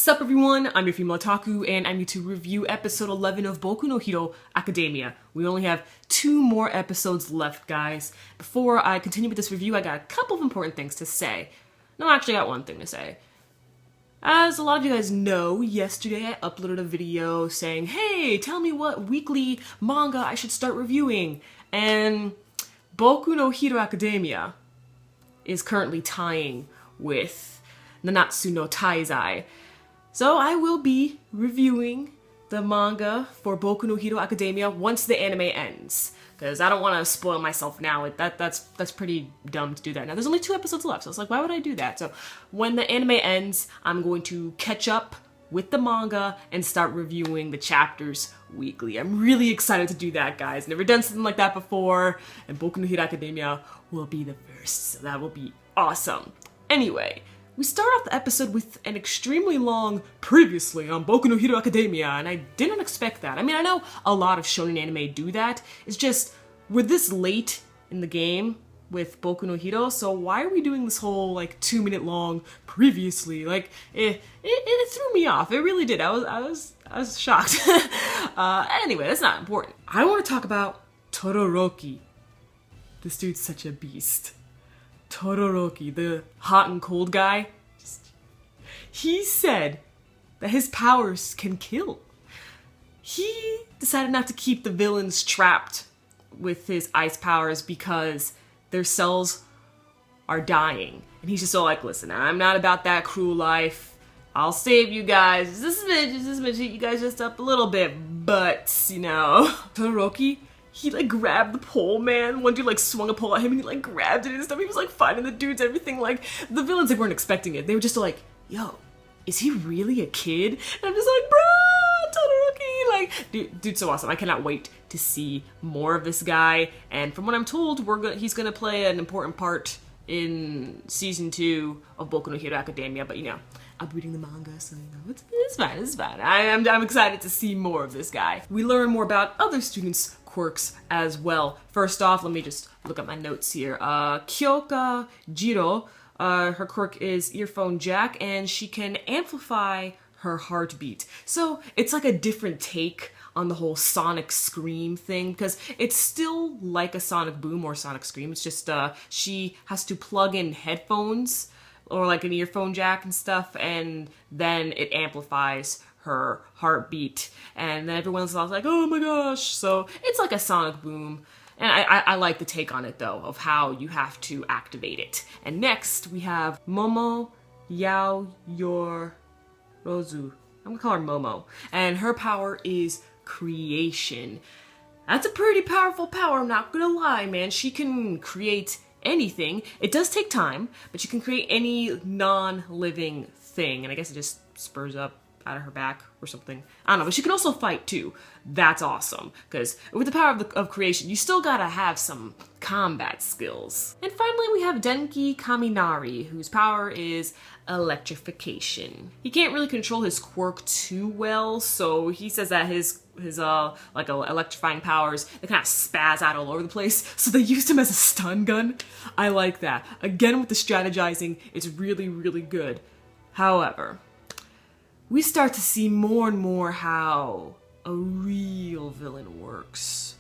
Sup everyone, I'm your female otaku, and I'm here to review episode 11 of Boku no Hero Academia. We only have 2 more episodes left, guys. Before I continue with this review, I got a couple of important things to say. No, I actually got one thing to say. As a lot of you guys know, yesterday I uploaded a video saying, hey, tell me what weekly manga I should start reviewing. And Boku no Hero Academia is currently tying with Nanatsu no Taizai. So I will be reviewing the manga for Boku no Hero Academia once the anime ends. Because I don't want to spoil myself now. That's pretty dumb to do that now. There's only 2 episodes left, so it's like, why would I do that? So when the anime ends, I'm going to catch up with the manga and start reviewing the chapters weekly. I'm really excited to do that, guys. Never done something like that before, and Boku no Hero Academia will be the first, so that will be awesome. Anyway, we start off the episode with an extremely long previously on Boku no Hero Academia, and I didn't expect that. I mean, I know a lot of shonen anime do that. It's just, we're this late in the game with Boku no Hero, so why are we doing this whole, like, 2-minute long previously? Like, it threw me off. It really did. I was shocked. Anyway, that's not important. I want to talk about Todoroki. This dude's such a beast. Todoroki, the hot and cold guy, he said that his powers can kill. He decided not to keep the villains trapped with his ice powers because their cells are dying. And he's just all like, listen, I'm not about that cruel life. I'll save you guys. This bitch hit you guys just up a little bit, but, you know. Todoroki, he, like, grabbed the pole, man. One dude, like, swung a pole at him, and he, like, grabbed it and stuff. He was, like, fighting the dudes, everything. Like, the villains, like, weren't expecting it. They were just like, yo, is he really a kid? And I'm just like, bro, Todoroki. Like, dude's so awesome. I cannot wait to see more of this guy. And from what I'm told, he's gonna play an important part in season 2 of Boku no Hero Academia. But, you know, I'm reading the manga, so, you know, it's fine. I'm excited to see more of this guy. We learn more about other students' quirks as well. First off, let me just look at my notes here. Kyoka Jiro, her quirk is earphone jack, and she can amplify her heartbeat. So it's like a different take on the whole sonic scream thing, because it's still like a sonic boom or sonic scream. It's just she has to plug in headphones or like an earphone jack and stuff, and then it amplifies her heartbeat, and then everyone's like, oh my gosh. So it's like a sonic boom, and I like the take on it though, of how you have to activate it. And next we have Momo Yaoyorozu. I'm gonna call her Momo, and her power is creation. That's a pretty powerful power, I'm not gonna lie, man. She can create anything. It does take time, but she can create any non-living thing, and I guess it just spurs up out of her back or something. I don't know, but she can also fight too. That's awesome, because with the power of creation, you still gotta have some combat skills. And finally, we have Denki Kaminari, whose power is electrification. He can't really control his quirk too well, so he says that his like electrifying powers, they kind of spaz out all over the place, so they used him as a stun gun. I like that. Again, with the strategizing, it's really, really good. However, we start to see more and more how a real villain works.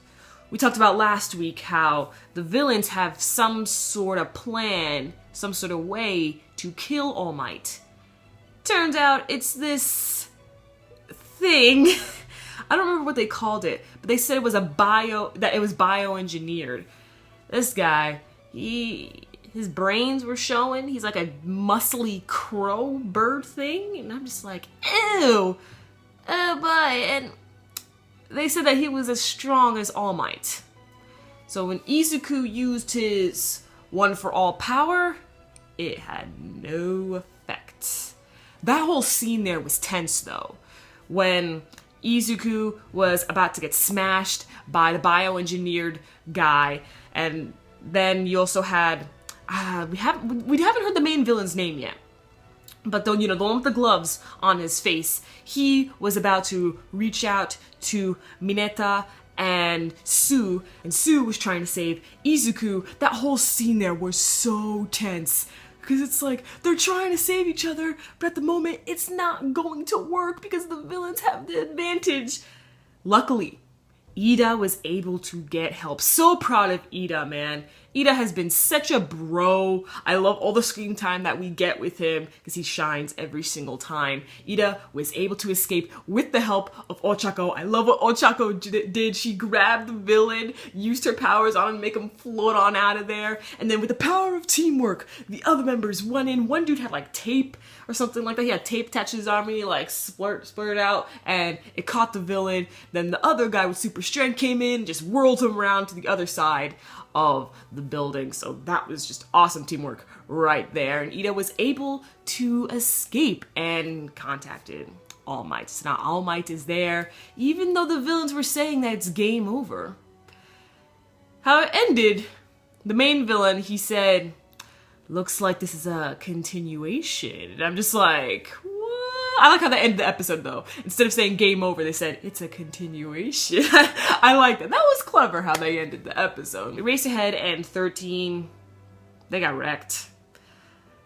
We talked about last week how the villains have some sort of plan, some sort of way to kill All Might. Turns out it's this thing. I don't remember what they called it, but they said it was bioengineered. This guy, his brains were showing. He's like a muscly crow bird thing. And I'm just like, ew. Oh boy. And they said that he was as strong as All Might. So when Izuku used his one for all power, it had no effect. That whole scene there was tense though. When Izuku was about to get smashed by the bioengineered guy, and then you also had we haven't heard the main villain's name yet, but though, you know, the one with the gloves on his face, he was about to reach out to Mineta and Sue was trying to save Izuku. That whole scene there was so tense. because it's like they're trying to save each other, but at the moment it's not going to work because the villains have the advantage. Luckily, Ida was able to get help. So proud of Ida, man. Ida has been such a bro. I love all the screen time that we get with him because he shines every single time. Ida was able to escape with the help of Ochako. I love what Ochako did. She grabbed the villain, used her powers on him to make him float on out of there. And then with the power of teamwork, the other members went in. One dude had like tape or something like that. He had tape attached to his arm and he like splurted out and it caught the villain. Then the other guy with super strength came in, just whirled him around to the other side of the building. So that was just awesome teamwork right there. And Ida was able to escape and contacted All Might. So now All Might is there, even though the villains were saying that it's game over. How it ended, the main villain, he said, looks like this is a continuation. And I'm just like, what? I like how they ended the episode though. Instead of saying game over, they said it's a continuation. I like that. That was clever how they ended the episode. Eraserhead and 13, they got wrecked.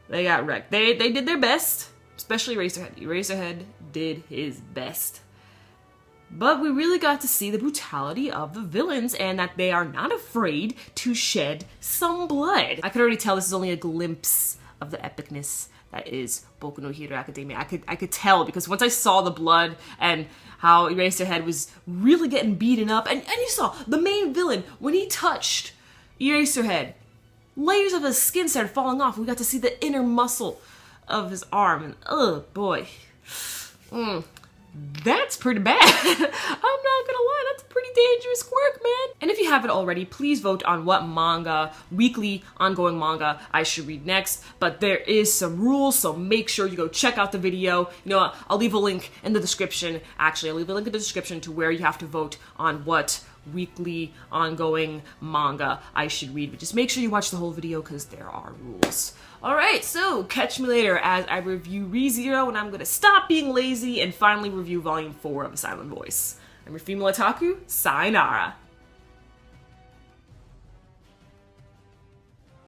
They got wrecked. They did their best, especially Eraserhead. Eraserhead did his best. But we really got to see the brutality of the villains and that they are not afraid to shed some blood. I could already tell this is only a glimpse of the epicness that is Boku no Hero Academia. I could tell because once I saw the blood and how Eraserhead was really getting beaten up, and you saw the main villain, when he touched Eraserhead, layers of his skin started falling off. We got to see the inner muscle of his arm, and oh boy. That's pretty bad. I'm not gonna lie, that's a pretty dangerous quirk, man. And if you haven't already, please vote on what manga, weekly, ongoing manga I should read next. But there is some rules, so make sure you go check out the video. You know what, I'll leave a link in the description. Actually, I'll leave a link in the description to where you have to vote on what weekly, ongoing manga I should read. But just make sure you watch the whole video because there are rules. Alright, so catch me later as I review ReZero, and I'm gonna stop being lazy and finally review Volume 4 of A Silent Voice. I'm your female otaku, sayonara.